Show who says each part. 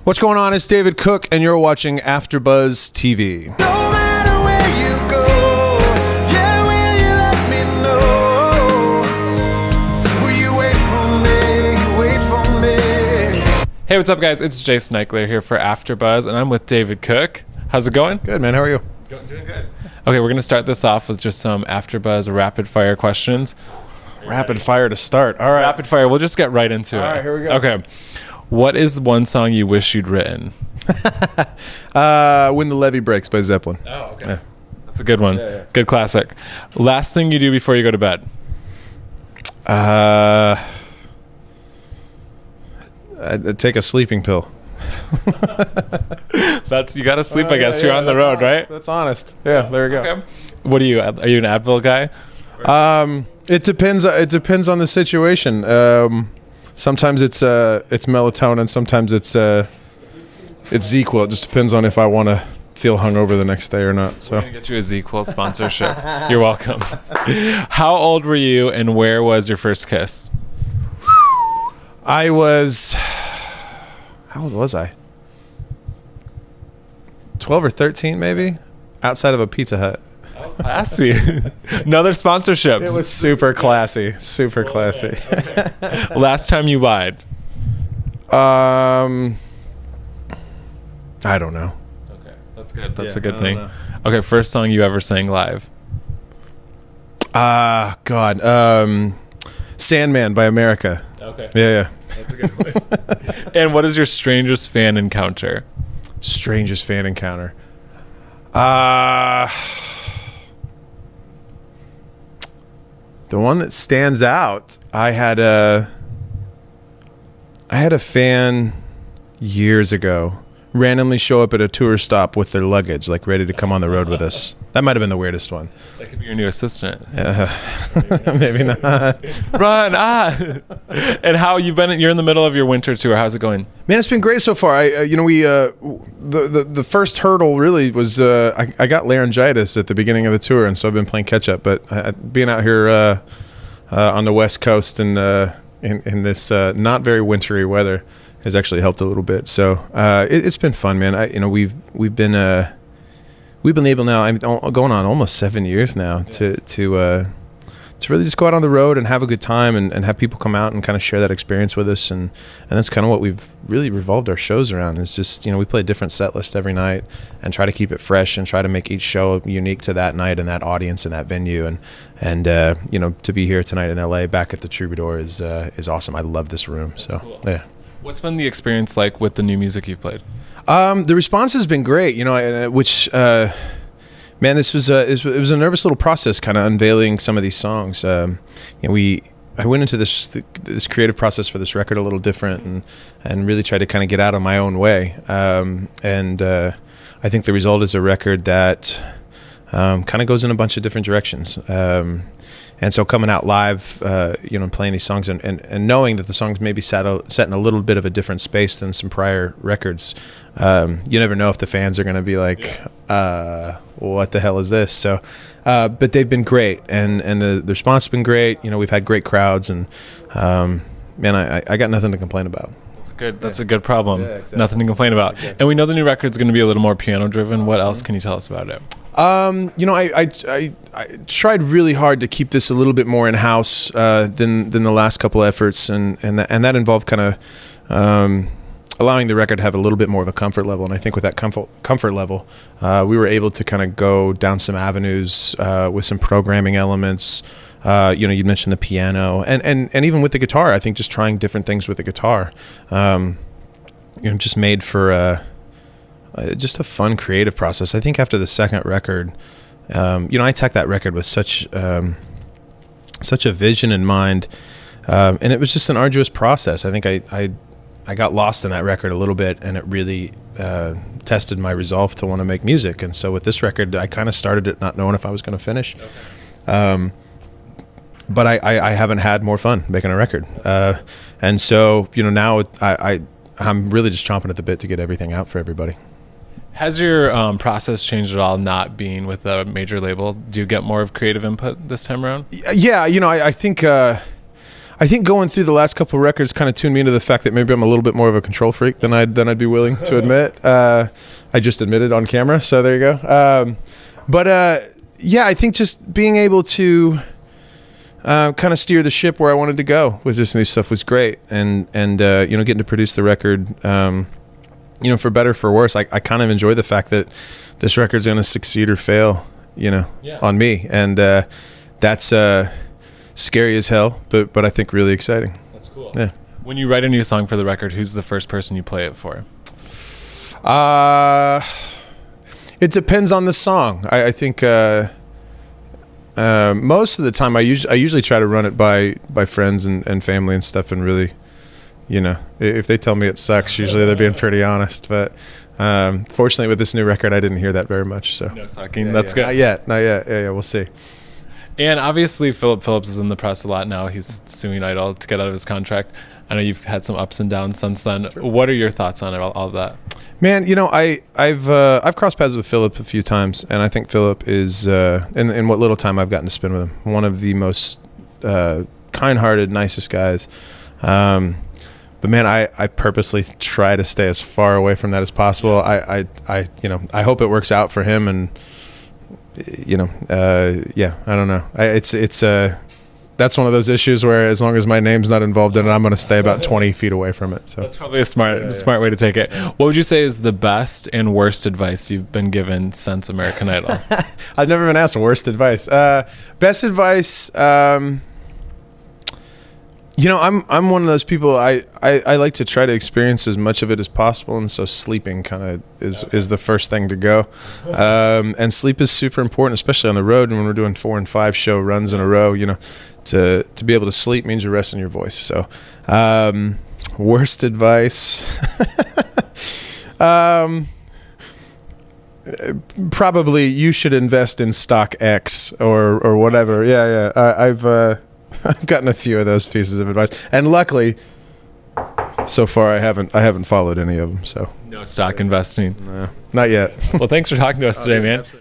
Speaker 1: What's going on? It's David Cook, and you're watching AfterBuzz TV.
Speaker 2: No matter where you go, yeah, will you let me know? Will you wait for me, wait for me?
Speaker 3: Hey, what's up, guys? It's Jason Eichler here for AfterBuzz, and I'm with David Cook. How's it going?
Speaker 1: Good, man. How are you?
Speaker 3: Doing good. Okay, we're going to start this off with just some AfterBuzz rapid-fire questions.
Speaker 1: Rapid fire to start. All right.
Speaker 3: Rapid fire. We'll just get right into it.
Speaker 1: All right, here we go.
Speaker 3: Okay. What is one song you wish you'd written?
Speaker 1: When the Levee Breaks by Zeppelin.
Speaker 3: Oh, okay.
Speaker 1: Yeah.
Speaker 3: That's a good one.
Speaker 1: Yeah.
Speaker 3: Good classic. Last thing you do before you go to bed?
Speaker 1: I take a sleeping pill.
Speaker 3: You got to sleep, I guess. You're on the road, right?
Speaker 1: That's honest. Yeah, there we go.
Speaker 3: Okay. What are you an Advil guy?
Speaker 1: It depends. It depends on the situation. Sometimes it's melatonin. Sometimes it's ZQL. It just depends on if I want to feel hungover the next day or not. So
Speaker 3: We're gonna get you a ZQL sponsorship. You're welcome. How old were you, and where was your first kiss?
Speaker 1: I was. How old was I? 12 or 13, maybe. Outside of a Pizza Hut.
Speaker 3: Classy. Another sponsorship.
Speaker 1: It was super classy. Super classy.
Speaker 3: Okay. Last time you lied?
Speaker 1: I don't know.
Speaker 3: Okay, that's good. That's
Speaker 1: Yeah,
Speaker 3: a good
Speaker 1: I
Speaker 3: thing.
Speaker 1: don't
Speaker 3: Okay, first song you ever sang live?
Speaker 1: God. Sandman by America.
Speaker 3: Okay.
Speaker 1: Yeah.
Speaker 3: That's a good one. And what is your strangest fan encounter?
Speaker 1: Strangest fan encounter. The one that stands out, I had a fan years ago randomly show up at a tour stop with their luggage, like ready to come on the road with us. That might have been the weirdest one.
Speaker 3: That could be your new assistant.
Speaker 1: Maybe not.
Speaker 3: Run, And how you've been? You're in the middle of your winter tour. How's it going?
Speaker 1: Man, it's been great so far. The first hurdle really was I got laryngitis at the beginning of the tour, and so I've been playing catch up. But being out here on the West Coast and in this not very wintry weather has actually helped a little bit. So it's been fun, man. We've been able now. I'm going on almost 7 years now to really just go out on the road and have a good time and have people come out and kind of share that experience with us. And that's kind of what we've really revolved our shows around. Is just, we play a different set list every night and try to keep it fresh and try to make each show unique to that night and that audience and that venue. And to be here tonight in LA back at the Troubadour is awesome. I love this room. That's so cool. Yeah.
Speaker 3: What's been the experience like with the new music you've played?
Speaker 1: The response has been great, man, this was it was a nervous little process, kind of unveiling some of these songs. I went into this creative process for this record a little different and really tried to kind of get out of my own way. I think the result is a record that kind of goes in a bunch of different directions. And so coming out live, and playing these songs and knowing that the songs may be set in a little bit of a different space than some prior records, you never know if the fans are going to be like, what the hell is this? So, but they've been great, and the response has been great. We've had great crowds, and man, I got nothing to complain about.
Speaker 3: That's a good problem.
Speaker 1: Yeah, exactly.
Speaker 3: Nothing to complain about.
Speaker 1: Exactly.
Speaker 3: And we know the new record's going to be a little more piano driven. What else can you tell us about it?
Speaker 1: I tried really hard to keep this a little bit more in house than the last couple efforts, and that involved kind of allowing the record to have a little bit more of a comfort level. And I think with that comfort level, we were able to kind of go down some avenues with some programming elements. You mentioned the piano and even with the guitar. I think just trying different things with the guitar, just made for just a fun creative process. I think after the second record, I attacked that record with such a vision in mind, and it was just an arduous process. I think I got lost in that record a little bit, and it really tested my resolve to want to make music. And so with this record, I kind of started it not knowing if I was going to finish. Okay. But I haven't had more fun making a record. And so, now I'm really just chomping at the bit to get everything out for everybody.
Speaker 3: Has your process changed at all not being with a major label? Do you get more of creative input this time around?
Speaker 1: Yeah, I think I think going through the last couple of records kind of tuned me into the fact that maybe I'm a little bit more of a control freak than I'd be willing to admit. I just admitted on camera, so there you go. Yeah, I think just being able to kind of steer the ship where I wanted to go with this new stuff was great, and you know, getting to produce the record, you know, for better or for worse, I kind of enjoy the fact that this record's going to succeed or fail, you know, on me, and that's scary as hell, but I think really exciting.
Speaker 3: That's cool.
Speaker 1: Yeah.
Speaker 3: When you write a new song for the record, who's the first person you play it for?
Speaker 1: It depends on the song. I think most of the time I usually try to run it by friends and family and stuff, and really, you know, if they tell me it sucks, usually they're being pretty honest. But fortunately, with this new record, I didn't hear that very much. So
Speaker 3: no sucking. That's good.
Speaker 1: Not yet. Yeah, we'll see.
Speaker 3: And obviously, Philip Phillips is in the press a lot now. He's suing Idol to get out of his contract. I know you've had some ups and downs since then. Sure. What are your thoughts on all of that?
Speaker 1: Man, you know, I've crossed paths with Philip a few times, and I think Philip is, in what little time I've gotten to spend with him, one of the most kind-hearted, nicest guys. But man, I purposely try to stay as far away from that as possible. You know, I hope it works out for him, and you know, yeah, I don't know. That's one of those issues where as long as my name's not involved in it, I'm going to stay about 20 feet away from it. So
Speaker 3: that's probably a smart way to take it. What would you say is the best and worst advice you've been given since American Idol?
Speaker 1: I've never been asked worst advice. Best advice, you know, I'm one of those people, I like to try to experience as much of it as possible, and so sleeping kind of is the first thing to go. And sleep is super important, especially on the road, and when we're doing 4 and 5 show runs in a row, you know, to be able to sleep means you're resting your voice. So worst advice, probably you should invest in stock X or whatever. Yeah. I've gotten a few of those pieces of advice, and luckily, so far I haven't followed any of them. So
Speaker 3: no stock investing.
Speaker 1: No, not yet.
Speaker 3: Well, thanks for talking to us today, man. Absolutely.